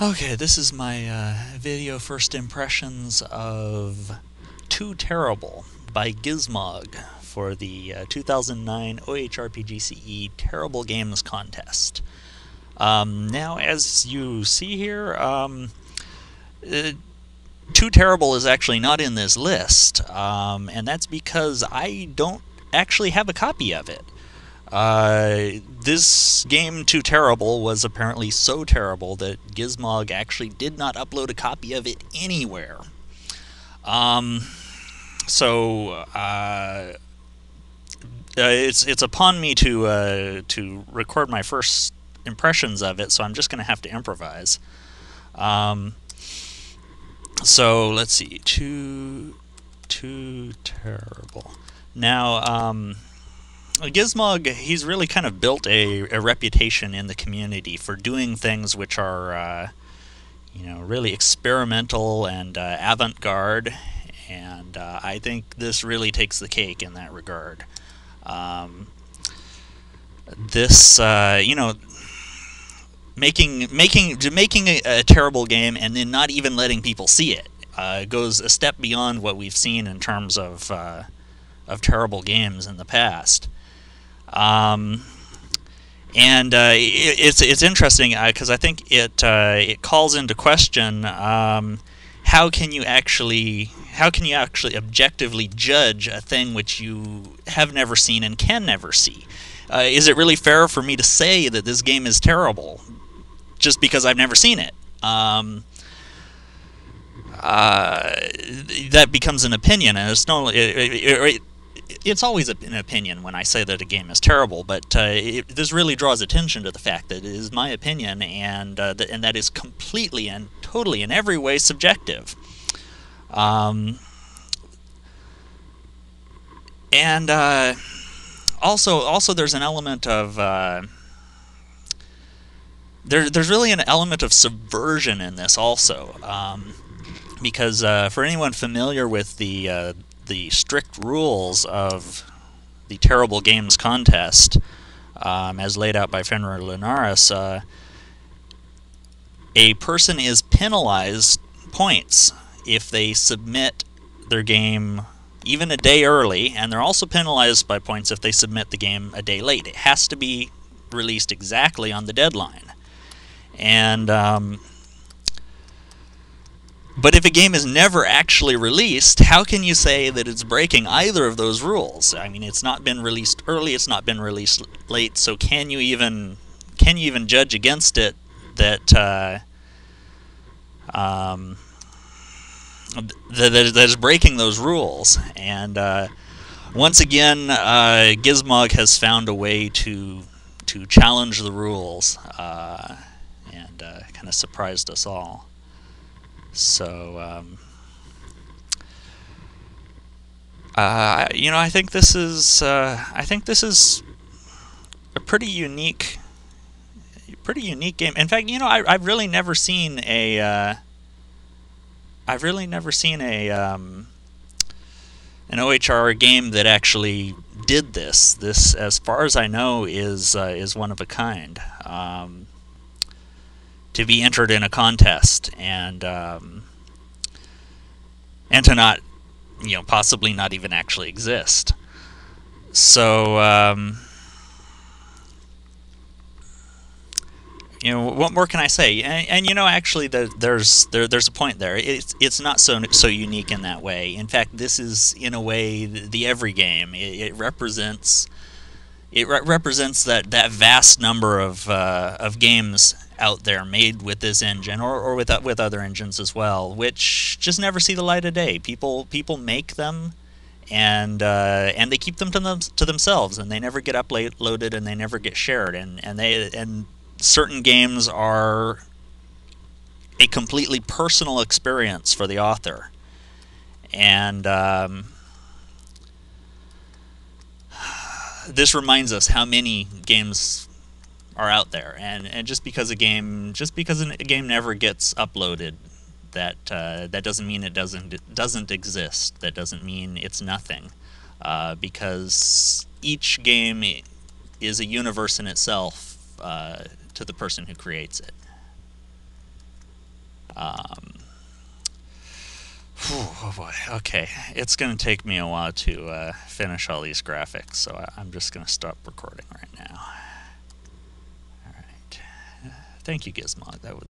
Okay, this is my video first impressions of Too Terrible by Gizmog for the 2009 OHRRPGCE Terrible Games Contest. Now, as you see here, Too Terrible is actually not in this list, and that's because I don't actually have a copy of it. This game, Too Terrible, was apparently so terrible that Gizmog actually did not upload a copy of it anywhere. It's upon me to record my first impressions of it, so I'm just going to have to improvise. So let's see, Too Terrible. Now, Gizmog, he's really kind of built a reputation in the community for doing things which are, really experimental and avant-garde, and I think this really takes the cake in that regard. Making a terrible game and then not even letting people see it goes a step beyond what we've seen in terms of terrible games in the past. It's interesting because I think it calls into question how can you actually objectively judge a thing which you have never seen and can never see? Is it really fair for me to say that this game is terrible just because I've never seen it? That becomes an opinion, and it's always an opinion when I say that a game is terrible, but this really draws attention to the fact that it is my opinion, and that is completely and totally in every way subjective. Also, there's an element of there's really an element of subversion in this also, because for anyone familiar with the strict rules of the Terrible Games Contest, as laid out by Fenrir Linares, a person is penalized points if they submit their game even a day early, and they're also penalized by points if they submit the game a day late. It has to be released exactly on the deadline. And but if a game is never actually released, how can you say that it's breaking either of those rules? I mean, it's not been released early, it's not been released late, so can you even judge against it that that is breaking those rules? And once again, Gizmog has found a way to challenge the rules, and kind of surprised us all. So, I think this is a pretty unique game. In fact, I've really never seen an OHR game that actually did this. This, as far as I know, is one of a kind. To be entered in a contest and to not, possibly not even actually exist. So, what more can I say? And actually, there's a point there. It's not so unique in that way. In fact, this is in a way the every game. It represents that vast number of games out there made with this engine or with other engines as well, which just never see the light of day. People make them, and they keep them to themselves, and they never get uploaded, and they never get shared, and certain games are a completely personal experience for the author, and this reminds us how many games are out there, and just because a game never gets uploaded, that doesn't mean it doesn't exist. That doesn't mean it's nothing, because each game is a universe in itself to the person who creates it. Um, oh boy. Okay, it's going to take me a while to finish all these graphics, so I'm just going to stop recording right now. All right. Thank you, Gizmo. That was